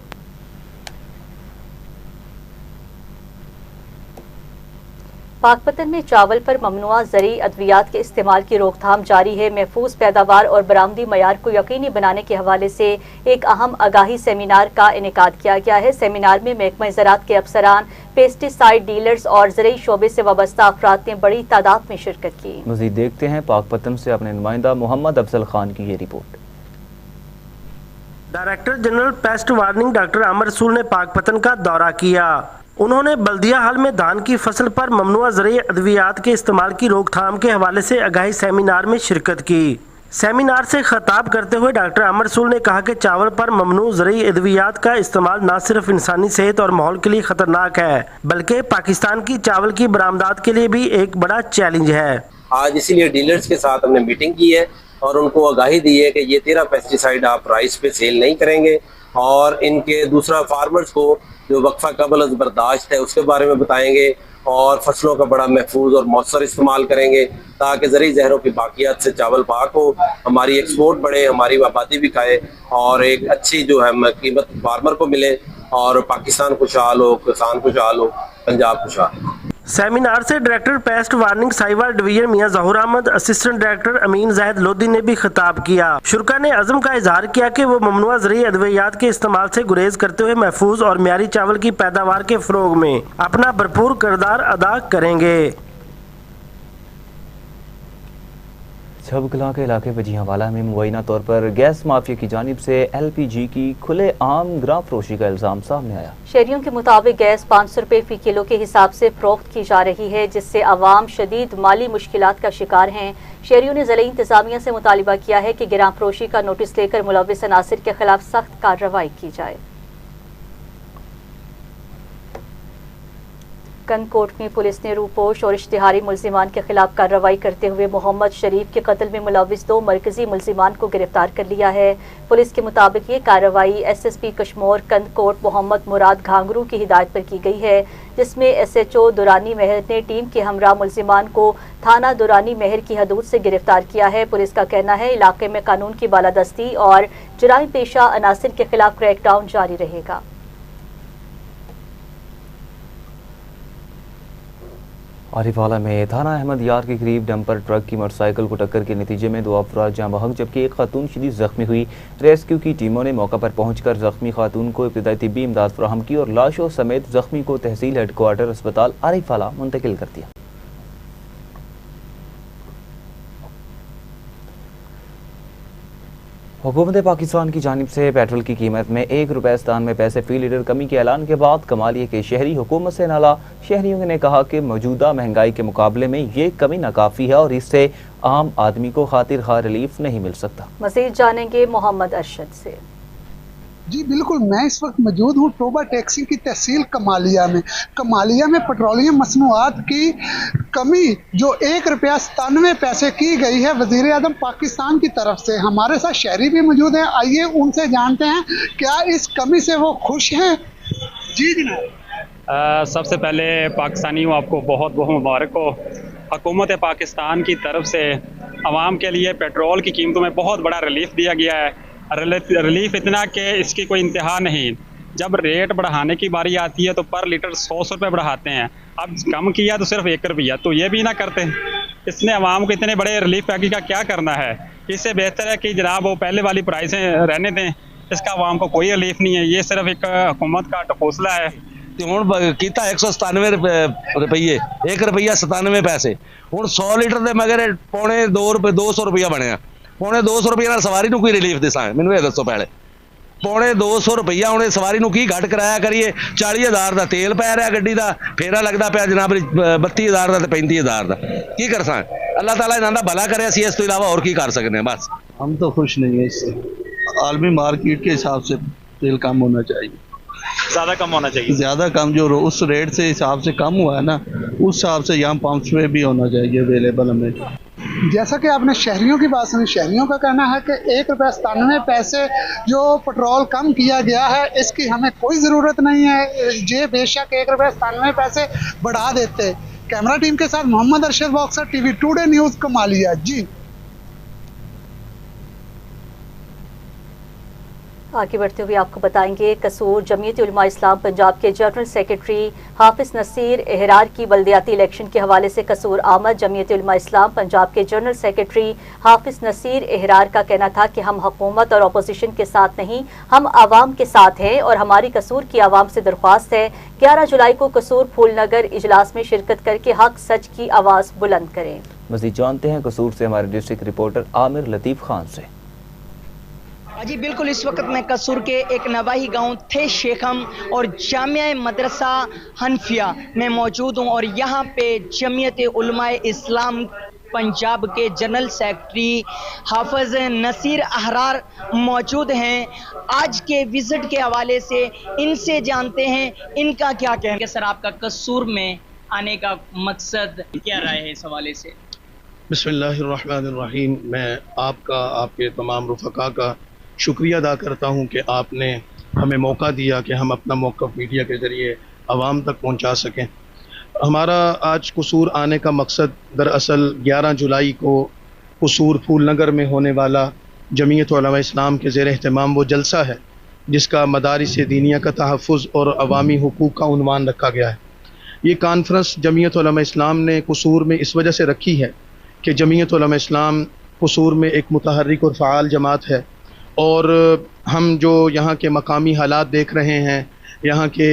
पाकपतन में चावल पर ममनुआ ज़रूरी अद्वियात के इस्तेमाल की रोकथाम जारी है। महफूज पैदावार और बरामदी मयार को यकीनी बनाने के हवाले से एक अहम आगाही सेमिनार का इनेकाद किया गया है। सेमिनार में महकमा ज़राअत के अफसरान, पेस्टिसाइड डीलर्स और ज़रूरी शोबे से वाबस्ता अफराद ने बड़ी तादाद में शिरकत की। मज़ीद देखते हैं पाकपतन से अपने नुमाइंदा मोहम्मद अफजल खान की ये report. Director general pest warning doctor Amar Rasool ने पाकपतन का दौरा किया। उन्होंने बल्दिया हाल में धान की फसल पर ममनुआ ज़रूरी अद्वियात के इस्तेमाल की रोकथाम के हवाले से आगाही सेमिनार में शिरकत की। सेमिनार से खिताब करते हुए डॉक्टर अमर रसूल ने कहा कि चावल पर ममनू ज़रूरी अद्वियात का इस्तेमाल न सिर्फ इंसानी सेहत और माहौल के लिए खतरनाक है, बल्कि पाकिस्तान की चावल की बरामदात के लिए भी एक बड़ा चैलेंज है। आज इसीलिए डीलर्स के साथ हमने मीटिंग की है और उनको आगाही दी है कि ये 13 पेस्टिसाइड आप राइस पे सेल नहीं करेंगे, और इनके दूसरा फार्मर्स को जो वक्फा कबल बर्दाश्त है उसके बारे में बताएंगे, और फसलों का बड़ा महफूज और मौसर इस्तेमाल करेंगे ताकि ज़रूरी जहरों की बाकियात से चावल पाक हो, हमारी एक्सपोर्ट बढ़े, हमारी आबादी भी खाए और एक अच्छी जो है कीमत फार्मर को मिले और पाकिस्तान खुशहाल हो, किसान खुशहाल हो, पंजाब खुशहाल हो। सेमिनार से director pest warning Sahiwal division Mian Zahoor Ahmad, assistant director Amin Zahid Lodhi ने भी खिताब किया। शुरा ने अज़म का इजहार किया कि वो ममनुआ ज़रूरी अद्वियात के इस्तेमाल से गुरेज करते हुए महफूज और म्यारी चावल की पैदावार के फ़रोग में अपना भरपूर किरदार अदा करेंगे। छबकला के इलाके वजीहावाला में मुबैना तौर पर गैस माफिया की जानिब से LPG की खुले आम गिरां फरोशी का इल्ज़ाम सामने आया। शहरियों के मुताबिक गैस 500 रुपये फी किलो के हिसाब से फरोख्त की जा रही है, जिससे आवाम शदीद माली मुश्किलात का शिकार हैं। शहरियों ने ज़िला इंतज़ामिया से मुतालिबा किया है कि गिरां फरोशी का नोटिस लेकर मुलव्विस अनासिर के खिलाफ सख्त कार्रवाई की जाए। कनकोट में पुलिस ने रूपोश और इश्तिहारी मुल्जिमान के खिलाफ कार्रवाई करते हुए मोहम्मद शरीफ के कत्ल में मुलव्विस 2 मरकजी मुल्जिमान को गिरफ्तार कर लिया है। पुलिस के मुताबिक ये कार्रवाई SSP कश्मोर कंदकोट मोहम्मद मुराद घांगरू की हिदायत पर की गई है, जिसमें SHO दुरानी महर ने टीम के हमरा मुल्जिमान को थाना दुरानी महर की हदूद से गिरफ्तार किया है। पुलिस का कहना है इलाके में कानून की बालादस्ती और जराइम पेशा अनासिर के खिलाफ क्रैकडाउन जारी रहेगा। आरिफवाला में थाना अहमद यार के करीब डंपर ट्रक की मोटरसाइकिल को टक्कर के नतीजे में 2 अफराद जाँ बहक जबकि एक खातून शदीद जख्मी हुई। रेस्क्यू की टीमों ने मौका पर पहुंचकर जख्मी खातून को इब्तिदाई तिब्बी इमदाद फराहम की और लाशों समेत जख्मी को तहसील हेडक्वार्टर अस्पताल आरिफवाला मुंतकिल कर दिया। हुकूमत पाकिस्तान की जानिब से पेट्रोल की कीमत में 1 रुपये 97 पैसे फी लीटर कमी के ऐलान के बाद कमालिया के शहरी हुकूमत से नाला। शहरियों ने कहा कि मौजूदा महंगाई के मुकाबले में ये कमी नाकाफी है और इससे आम आदमी को खातिर खा रिलीफ नहीं मिल सकता। मज़ीद जानेंगे मोहम्मद अरशद से। जी बिल्कुल, मैं इस वक्त मौजूद हूँ टोबा टैक्सी की तहसील कमालिया में। कमालिया में पेट्रोलियम मसनूआत की कमी जो 1 रुपया 97 पैसे की गई है वज़ीर आज़म पाकिस्तान की तरफ से। हमारे साथ शहरी भी मौजूद हैं, आइए उनसे जानते हैं क्या इस कमी से वो खुश हैं। जी जनाब। सबसे पहले पाकिस्तानियों आपको बहुत बहुत मुबारक हो। हुकूमत पाकिस्तान की तरफ से आवाम के लिए पेट्रोल की कीमतों में बहुत बड़ा रिलीफ दिया गया है। रिलीफ इतना कि इसकी कोई इंतहा नहीं। जब रेट बढ़ाने की बारी आती है तो पर लीटर 100 रुपये बढ़ाते हैं, अब कम किया तो सिर्फ 1 रुपया, तो ये भी ना करते। इसने आवाम को इतने बड़े रिलीफ पैकेज का क्या करना है। इससे बेहतर है कि जनाब वो पहले वाली प्राइसें रहने दें, इसका आवाम को कोई रिलीफ नहीं है। ये सिर्फ एक हुकूमत का टकोसला है। ਹੁਣ ਕੀਤਾ 197 ਰੁਪਏ 1 ਰੁਪਿਆ 97 ਪੈਸੇ। ਹੁਣ 100 ਲੀਟਰ ਦੇ ਮਗਰ ਪੌਣੇ 200 ਰੁਪਇਆ ਬਣਿਆ। ਪੌਣੇ 200 ਰੁਪਏ ਨਾਲ ਸਵਾਰੀ ਨੂੰ ਕੋਈ ਰਿਲੀਫ ਦੇਸਾਂ, ਮੈਨੂੰ ਇਹ ਦੱਸੋ ਪਹਿਲੇ। ਪੌਣੇ 200 ਰੁਪਇਆ ਹੁਣ ਸਵਾਰੀ ਨੂੰ ਕੀ ਘੱਟ ਕਰਾਇਆ ਕਰੀਏ। 40,000 ਦਾ ਤੇਲ ਪੈ ਰਿਹਾ ਗੱਡੀ ਦਾ, ਫੇਰਾ ਲੱਗਦਾ ਪਿਆ ਜਨਾਬ 32,000 ਦਾ ਤੇ 35,000 ਦਾ। ਕੀ ਕਰਸਾਂ, ਅੱਲਾਹ ਤਾਲਾ ਇਹਨਾਂ ਦਾ ਭਲਾ ਕਰੇ, ਅਸੀਂ ਇਸ ਤੋਂ ਇਲਾਵਾ ਹੋਰ ਕੀ ਕਰ सकते हैं। बस हम तो खुश नहीं है इससे। आलमी मार्केट के हिसाब से तेल कम होना चाहिए, ज़्यादा कम होना चाहिए। ज़्यादा कम जो उस रेट से हिसाब से कम हुआ है ना, उस हिसाब से यहाँ पंप्स में भी होना चाहिए अवेलेबल हमें। जैसा कि आपने शहरियों की बात सुनी, शहरियों का कहना है कि 1 रुपया 97 पैसे जो पेट्रोल कम किया गया है इसकी हमें कोई ज़रूरत नहीं है। ये बेशक 1 रुपया 97 पैसे बढ़ा देते। कैमरा टीम के साथ Mohammad Arshad Boxer, TV today news Kamalia. जी आगे बढ़ते हुए आपको बताएंगे कसूर जमीयत उलमा इस्लाम पंजाब के जनरल सेक्रेटरी हाफिज नसीर एहरार की बल्दियाती इलेक्शन के हवाले से कसूर आमद। जमीयत उलमा इस्लाम पंजाब के जनरल सेक्रेटरी हाफिज नसीर एहरार का कहना था कि हम हुकूमत और अपोजिशन के साथ नहीं, हम आवाम के साथ हैं और हमारी कसूर की आवाम से दरख्वास्त है 11 जुलाई को कसूर फूलनगर इजलास में शिरकत करके हक सच की आवाज़ बुलंद करें। मज़ीद जानते हैं कसूर से हमारे डिस्ट्रिक्ट रिपोर्टर आमिर लतीफ़ खान से। जी बिल्कुल, इस वक्त मैं कसूर के एक नवाही गांव थे शेखम और जामिया मदरसा हनफिया में मौजूद हूं और यहां पे जमीयत उलमाए इस्लाम पंजाब के जनरल सेक्रेटरी हाफिज नसीर अहरार मौजूद हैं। आज के विजिट के हवाले से इनसे जानते हैं इनका क्या कहना है। सर, आपका कसूर में आने का मकसद क्या राय है इस हवाले से? बिस्मिल्लाहिर्रहमानिर्रहीम। मैं आपका, आपके तमाम रुफ़क़ा का शुक्रिया अदा करता हूँ कि आपने हमें मौका दिया कि हम अपना मौक़िफ़ मीडिया के ज़रिए आवाम तक पहुँचा सकें। हमारा आज कसूर आने का मकसद दरअसल 11 जुलाई को कसूर फूलनगर में होने वाला जमीयत उलमा इस्लाम के ज़ेर एहतमाम वो जलसा है जिसका मदारिस दीनिया का तहफ़्फ़ुज़ और अवामी हुकूक़ का उन्वान रखा गया है। ये कॉन्फ्रेंस जमीयत उलमा इस्लाम ने कसूर में इस वजह से रखी है कि जमीयत उलमा इस्लाम कसूर में एक मुतहर्रिक और फ़आल जमात है और हम जो यहाँ के मकामी हालात देख रहे हैं, यहाँ के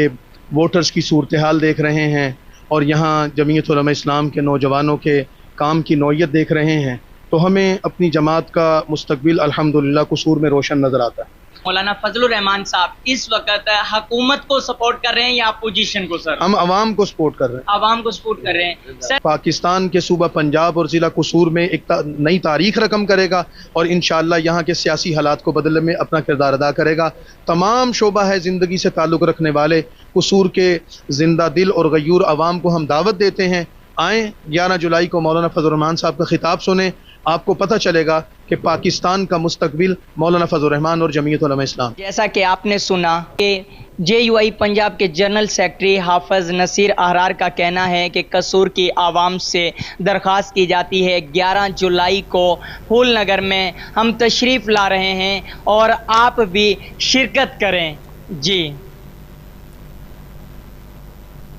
वोटर्स की सूरत हाल देख रहे हैं और यहाँ जमीयत उलमा इस्लाम के नौजवानों के काम की नौयत देख रहे हैं, तो हमें अपनी जमात का मुस्तकबिल अल्हम्दुलिल्लाह कसूर में रोशन नज़र आता है। मौलाना फजलुर रहमान साहब इस वक्त हुकूमत को सपोर्ट कर रहे हैं या अपोजिशन को? सर, हम आवाम को सपोर्ट कर रहे हैं। आवाम को सपोर्ट कर रहे हैं। सर, पाकिस्तान के सूबा पंजाब और ज़िला कसूर में एक नई तारीख रकम करेगा और इंशाअल्लाह यहाँ के सियासी हालात को बदलने में अपना किरदार अदा करेगा। तमाम शोबा है ज़िंदगी से ताल्लुक़ रखने वाले कसूर के जिंदा दिल और गयूर आवाम को हम दावत देते हैं, आएँ 11 जुलाई को मौलाना फजलुर रहमान साहब का खिताब सुने। आपको पता चलेगा कि पाकिस्तान का मुस्तकबिल मौलाना फजलुर रहमान और जमीयत उलमा इस्लाम। जैसा कि आपने सुना कि JUI पंजाब के जनरल सेक्रेटरी हाफिज नसीर अहरार का कहना है कि कसूर की आवाम से दरख्वास्त की जाती है 11 जुलाई को फूलनगर में हम तशरीफ़ ला रहे हैं और आप भी शिरकत करें। जी,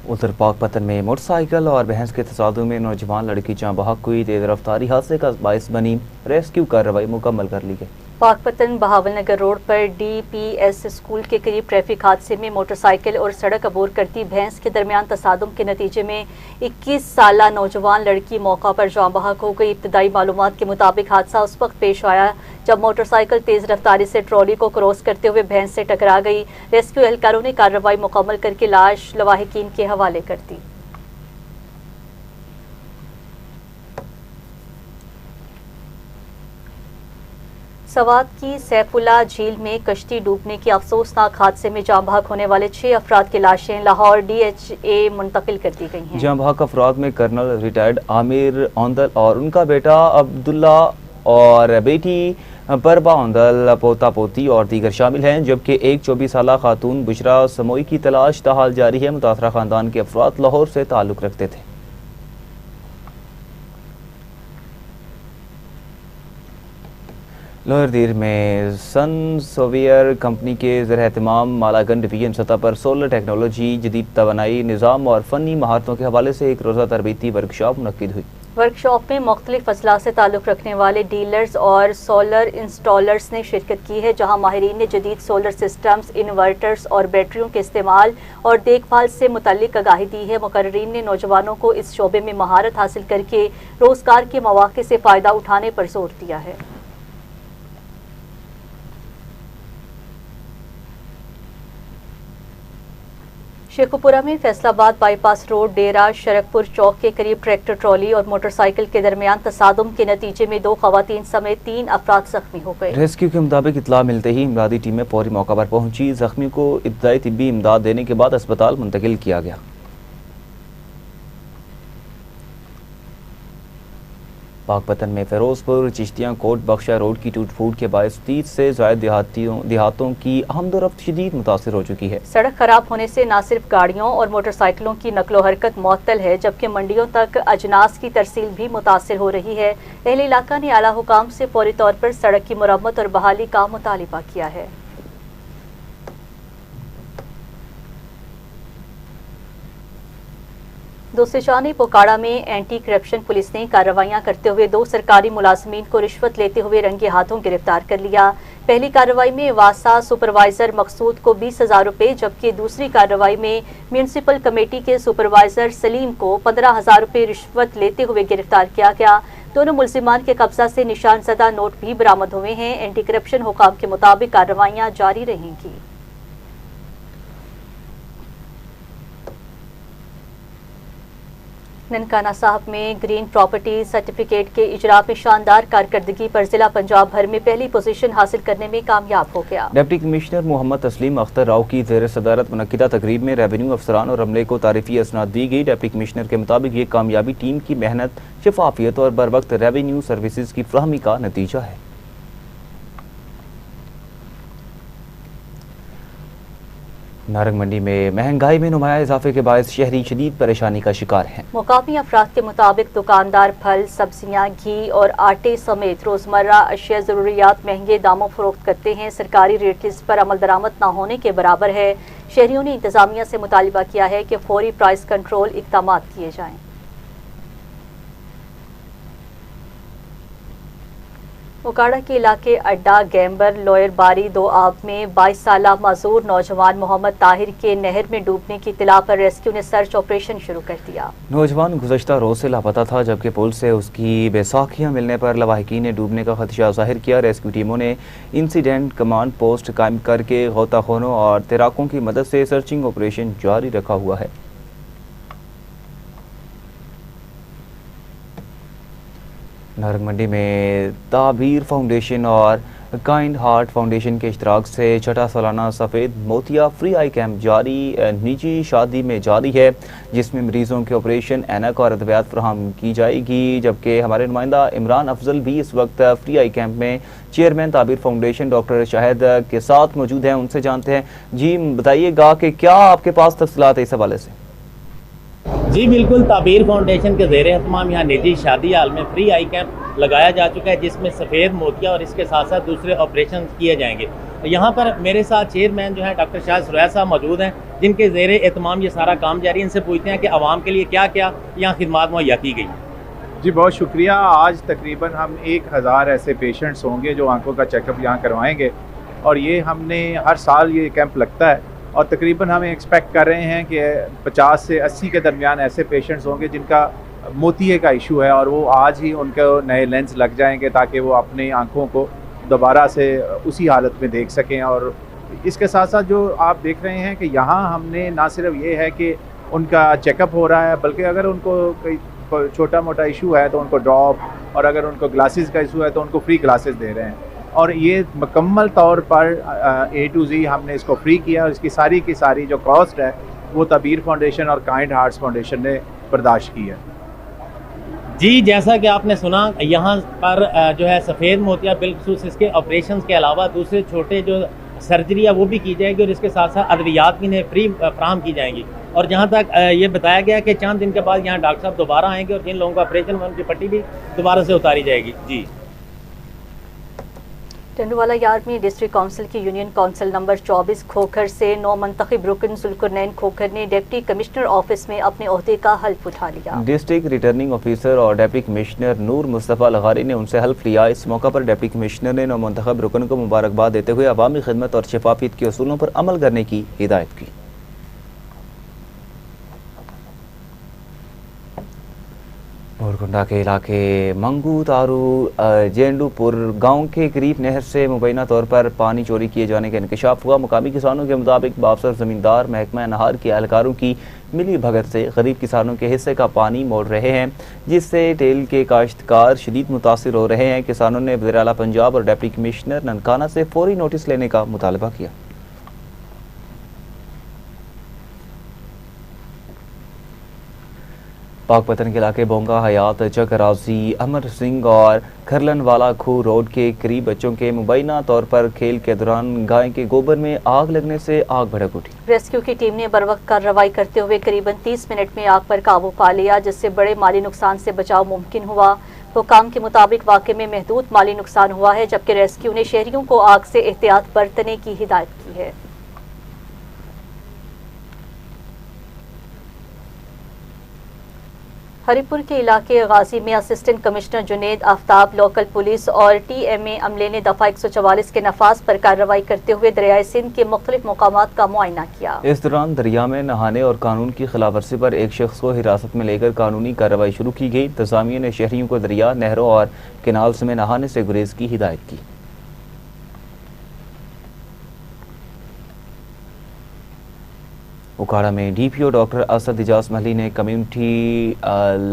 उधर पाकपतन में मोटरसाइकिल और भैंस के तसादुम में नौजवान लड़की जहां बहक हुई, तेज रफ्तारी हादसे का बायस बनी। रेस्क्यू कार्रवाई मुकम्मल कर ली गई। पाकपतन बहावलनगर रोड पर DPS स्कूल के करीब ट्रैफिक हादसे में मोटरसाइकिल और सड़क अबूर करती भैंस के दरमियान तसादुम के नतीजे में 21 साला नौजवान लड़की मौका पर जाँ बहक हो गई। इब्तदाई मालूमात के मुताबिक हादसा उस वक्त पेश आया जब मोटरसाइकिल तेज रफ्तारी से ट्रॉली को क्रॉस करते हुए भैंस से टकरा गई। रेस्क्यू एहलकारों ने कार्रवाई मुकम्मल करके लाश लवाहिकीन के हवाले कर दी। सवात की सैफुल्ला झील में कश्ती डूबने की अफसोसनाक हादसे में जाँ बहक होने वाले 6 अफराद की लाशें लाहौर DHA मुंतकिल कर दी गई हैं। जाँ बहक अफराद में कर्नल रिटायर्ड आमिर औंदल और उनका बेटा अब्दुल्ला और बेटी परबा औंदल, पोता पोती और दीगर शामिल हैं, जबकि एक 24 साला खातून बुशरा समोई की तलाश ताहाल जारी है। मुतासरा खानदान के अफराद लाहौर से ताल्लुक़ रखते थे। लोअर दीर में सन सोवियर कंपनी के ज़र एहतमाम मालागन डिवीजन सतह पर सोलर टेक्नोलॉजी, जदीद तवानाई निज़ाम और फ़नी महारतों के हवाले से एक रोज़ा तरबीती वर्कशॉप मुनक्किद हुई। वर्कशॉप में मुख्तलिफ अजला से ताल्लुक़ रखने वाले डीलर्स और सोलर इंस्टॉलर्स ने शिरकत की है, जहाँ माहिरीन ने जदीद सोलर सिस्टम्स, इन्वर्टर्स और बैटरियों के इस्तेमाल और देखभाल से मुतल्लिक आगाही दी है। मुकर्रीरीन ने नौजवानों को इस शोबे में महारत हासिल करके रोज़गार के मौक़े से फ़ायदा उठाने पर जोर दिया है। शेखुपुरा में फैसलाबाद बाईपास रोड डेरा शरकपुर चौक के करीब ट्रैक्टर ट्रॉली और मोटरसाइकिल के दरमियान तसादुम के नतीजे में 2 खवातीन समेत 3 अफराद जख्मी हो गए। रेस्क्यू के मुताबिक इत्तला मिलते ही इमदादी टीमें फौरी मौका पर पहुंची। जख्मी को इब्तदाई तिब्बी इमदाद देने के बाद अस्पताल मुंतकिल किया गया। पाकपतन में फिरोजपुर चिश्तियाँ कोट बख्शा रोड की टूट फूट के बायस 30 से ज़ायद देहातों की आमदोरफ्त शदीद मुतासिर हो चुकी है। सड़क खराब होने से न सिर्फ गाड़ियों और मोटरसाइकिलों की नकलो हरकत मुअत्तल है, जबकि मंडियों तक अजनास की तरसील भी मुतासिर हो रही है। अहले इलाका ने आला हुकाम से फौरी तौर पर सड़क की मुरम्मत और बहाली का मुतालिबा किया है। दूसरी जानिब ओकाड़ा में एंटी करप्शन पुलिस ने कार्रवाइयां करते हुए 2 सरकारी मुलाजमीन को रिश्वत लेते हुए रंगे हाथों गिरफ्तार कर लिया। पहली कार्रवाई में वासा सुपरवाइजर मकसूद को 20,000 रुपये, जबकि दूसरी कार्रवाई में म्यूनिसिपल कमेटी के सुपरवाइजर सलीम को 15,000 रुपये रिश्वत लेते हुए गिरफ्तार किया गया। दोनों मुलजिमान के कब्जा से निशानजदा नोट भी बरामद हुए हैं। एंटी करप्शन हुकाम के मुताबिक कार्रवाइयां जारी रहेंगी। ननकाना साहब में ग्रीन प्रॉपर्टी सर्टिफिकेट के इजरा में शानदार कारकर्दगी पर जिला पंजाब भर में पहली पोजीशन हासिल करने में कामयाब हो गया। डिप्टी कमिश्नर मोहम्मद तस्लीम अख्तर राव की ज़ेर सदारत मुनक्किदा तकरीब में रेवेन्यू अफसरान और अमले को तारीफी असनाद दी गई। डिप्टी कमिश्नर के मुताबिक ये कामयाबी टीम की मेहनत, शफाफियत और बर वक्त रेवेन्यू सर्विसेज की फ्राहमी का नतीजा है। नारंग मंडी में महंगाई में नुमाया इजाफे के बायस शहरी शदीद परेशानी का शिकार हैं। मुकामी अफराद के मुताबिक दुकानदार फल, सब्जियां, घी और आटे समेत रोजमर्रा अशिया जरूरियात महंगे दामों फरोख्त करते हैं। सरकारी रेट लिस्ट पर अमल दरामद न होने के बराबर है। शहरियों ने इंतजामिया से मुतालिबा किया है कि फौरी प्राइस कंट्रोल इक़दाम किए जाएं। ओकाड़ा के इलाके अड्डा गैम्बर लोयर बारी 2 आब में 22 साला माजूर नौजवान मोहम्मद ताहिर के नहर में डूबने की इत्तला पर रेस्क्यू ने सर्च ऑपरेशन शुरू कर दिया। नौजवान गुज़श्ता रोज से लापता था, जबकि पुल से उसकी बैसाखियां मिलने पर लवाहिकीन ने डूबने का खदशा जाहिर किया। रेस्क्यू टीमों ने इंसिडेंट कमांड पोस्ट कायम करके गोताखोरों और तैराकों की मदद से सर्चिंग ऑपरेशन जारी रखा हुआ है। नारंग मंडी में ताबीर फाउंडेशन और काइंड हार्ट फाउंडेशन के इश्तराक से छठा सालाना सफ़ेद मोतिया फ्री आई कैंप जारी निजी शादी में जारी है, जिसमें मरीजों के ऑपरेशन, ऐनक और अद्वियात फराहम की जाएगी। जबकि हमारे नुमाइंदा इमरान अफजल भी इस वक्त फ्री आई कैंप में चेयरमैन ताबीर फाउंडेशन डॉक्टर शाहिद के साथ मौजूद हैं। उनसे जानते हैं। जी बताइएगा कि क्या आपके पास तफसीलात है इस हवाले से? जी बिल्कुल, ताबीर फाउंडेशन के ज़ेर एहतमाम यहाँ निजी शादी हाल में फ्री आई कैंप लगाया जा चुका है, जिसमें सफ़ेद मोतिया और इसके साथ साथ दूसरे ऑपरेशन किए जाएंगे। यहाँ पर मेरे साथ चेयरमैन जो है डॉक्टर शाहिद सुरैया साहब मौजूद हैं, जिनके ज़ेर एहतमाम ये सारा काम जारी है। इनसे पूछते हैं कि आवाम के लिए क्या क्या यहाँ खिदमात मुहैया की गई। जी बहुत शुक्रिया। आज तकरीबन हम 1000 ऐसे पेशेंट्स होंगे जो आंखों का चेकअप यहाँ करवाएंगे, और ये हमने हर साल ये कैंप लगता है, और तकरीबन हम एक्सपेक्ट कर रहे हैं कि 50 से 80 के दरमियान ऐसे पेशेंट्स होंगे जिनका मोतिये का इशू है, और वो आज ही उनके नए लेंस लग जाएंगे ताकि वो अपनी आंखों को दोबारा से उसी हालत में देख सकें। और इसके साथ साथ जो आप देख रहे हैं कि यहाँ हमने ना सिर्फ ये है कि उनका चेकअप हो रहा है, बल्कि अगर उनको कोई छोटा मोटा इशू है तो उनको ड्रॉप, और अगर उनको ग्लासेस का इशू है तो उनको फ्री ग्लासेस दे रहे हैं। और ये मुकम्मल तौर पर A to Z हमने इसको फ्री किया, और इसकी सारी की सारी जो कॉस्ट है वो ताबीर फाउंडेशन और काइंड हार्ट्स फाउंडेशन ने बर्दाश्त की है। जी जैसा कि आपने सुना, यहाँ पर जो है सफ़ेद मोतिया बिलखसूस इसके ऑपरेशन के अलावा दूसरे छोटे जो सर्जरी है वो भी की जाएगी, और इसके साथ साथ अद्वियात भी फ्री फ्राहम की जाएंगी। और जहाँ तक ये बताया गया कि चंद दिन के बाद यहाँ डॉक्टर साहब दोबारा आएंगे, और जिन लोगों का ऑपरेशन हुआ उनकी पट्टी भी दोबारा से उतारी जाएगी। जी टंडवाला यार्ड में डिस्ट्रिक्ट काउंसिल की यूनियन काउंसिल नंबर 24 खोखर से नौ मंतखब रुकन जुल्कुरनैन खोखर ने डिप्टी कमिश्नर ऑफिस में अपने ओहदे का हल्फ उठा लिया। डिस्ट्रिक्ट रिटर्निंग ऑफिसर और डिप्टी कमिश्नर नूर मुस्तफ़ा लगारी ने उनसे हल्फ लिया। इस मौका पर डिप्टी कमिश्नर ने नौ मंतखब रुकन को मुबारकबाद देते हुए अवामी खिदमत और शफाफियत के असूलों पर अमल करने की हिदायत की। मोरकुंडा के इलाके मंगू तारू जेंडूपुर गांव के करीब नहर से मुबैना तौर पर पानी चोरी किए जाने का इंकशाफ हुआ। मुकामी किसानों के मुताबिक बावसर ज़मींदार महकमा नहार के एहलकारों की मिली भगत से गरीब किसानों के हिस्से का पानी मोड़ रहे हैं, जिससे टेल के काश्तकार शदीद मुतासिर हो रहे हैं। किसानों ने वज़ीर आला पंजाब और डिप्टी कमिश्नर ननकाना से फौरी नोटिस लेने का मुतालबा किया। पाकपतन के इलाके बोंगा हयात चक राजी अमर सिंह और खरलनवाला खू रोड के करीब बच्चों के मुबैना तौर पर खेल के दौरान गाय के गोबर में आग लगने से आग भड़क उठी। रेस्क्यू की टीम ने बरवक्त कार्रवाई करते हुए करीबन 30 मिनट में आग पर काबू पा लिया, जिससे बड़े माली नुकसान से बचाव मुमकिन हुआ। हुकाम के मुताबिक वाक़े में महदूद माली नुकसान हुआ है, जबकि रेस्क्यू ने शहरियों को आग से एहतियात बरतने की हिदायत की है। हरिपुर के इलाके गाजी में assistant commissioner Junaid Aftab, local police और TMA अमले ने दफ़ा 144 के नफाज पर कार्रवाई करते हुए दरियाए सिंध के मुख्तलिफ मकामात का मुआयना किया। इस दौरान दरिया में नहाने और कानून की खिलाफ वर्जी पर एक शख्स को हिरासत में लेकर कानूनी कार्रवाई शुरू की गई। इंतजामिया ने शहरियों को दरिया, नहरों और कैनाल्स में नहाने से गुरेज की हिदायत की। उकाड़ा में DPO डॉक्टर असद इजाज महली ने कम्युनिटी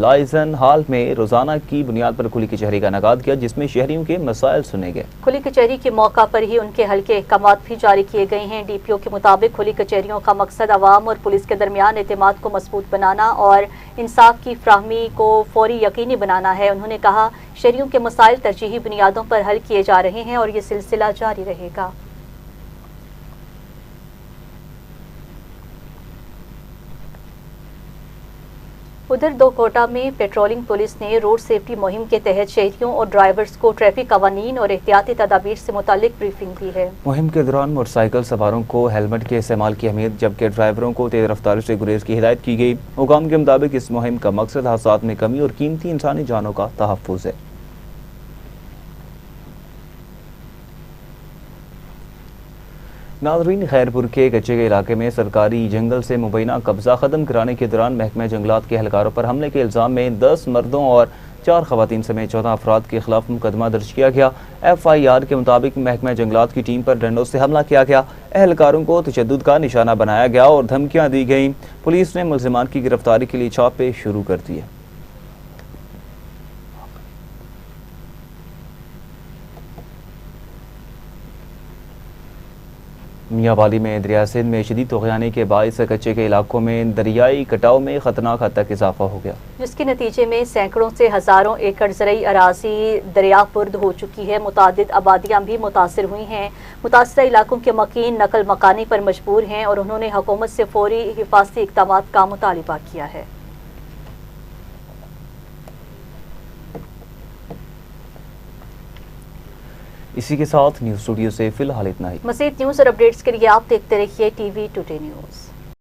लाइजन हॉल में रोजाना की बुनियाद पर खुली कचहरी का इनेकाद किया, जिसमें शहरियों के मसाइल सुने गए। खुली कचहरी के मौका पर ही उनके हल्के अहकामात भी जारी किए गए हैं। DPO के मुताबिक खुली कचहरियों का मकसद अवाम और पुलिस के दरमियान एतमाद को मजबूत बनाना और इंसाफ की फ्राहमी को फौरी यकीनी बनाना है। उन्होंने कहा, शहरियों के मसाइल तरजीही बुनियादों पर हल किए जा रहे हैं और ये सिलसिला जारी रहेगा। उधर दो कोटा में पेट्रोलिंग पुलिस ने रोड सेफ्टी मुहिम के तहत शहरियों और ड्राइवर्स को ट्रैफिक कवानीन और एहतियाती तदाबीर से मुतालिक ब्रीफिंग दी है। मुहिम के दौरान मोटरसाइकिल सवारों को हेलमेट के इस्तेमाल की अहमियत, जबकि ड्राइवरों को तेज रफ्तारी से गुरेज की हिदायत की गई। हुकाम के मुताबिक इस मुहिम का मकसद हादसात में कमी और कीमती इंसानी जानों का तहफ़्फ़ुज़ है। नाज़रीन, खैरपुर के कच्चे के इलाके में सरकारी जंगल से मुबैना कब्जा ख़त्म कराने के दौरान महकमा जंगलात के एहलकारों पर हमले के इल्ज़ाम में 10 मर्दों और 4 ख़वातीन समेत 14 अफराद के खिलाफ मुकदमा दर्ज किया गया। FIR के मुताबिक महकमा जंगलात की टीम पर डंडों से हमला किया गया, एहलकारों को तशद्दुद का निशाना बनाया गया और धमकियाँ दी गईं। पुलिस ने मुल्ज़िमान की गिरफ्तारी के लिए छापे शुरू कर दिए। मियांवाली में दरिया सिंध में शदीद तूफ़ानी के बाइस कच्चे के इलाकों में दरियाई कटाव में खतरनाक हद तक इजाफा हो गया, जिसके नतीजे में सैकड़ों से हजारों एकड़ ज़रई अराज़ी दरियापुर्द हो चुकी है। मुतादिद आबादियाँ भी मुतासिर हुई हैं। मुतासरा इलाकों के मकीन नकल मकानी पर मजबूर हैं और उन्होंने हुकूमत से फौरी हिफाजती इक़दाम का मुतालिबा किया है। इसी के साथ न्यूज़ स्टूडियो से फिलहाल इतना ही। मज़ीद न्यूज़ और अपडेट्स के लिए आप देखते रहिए TV टुडे न्यूज़।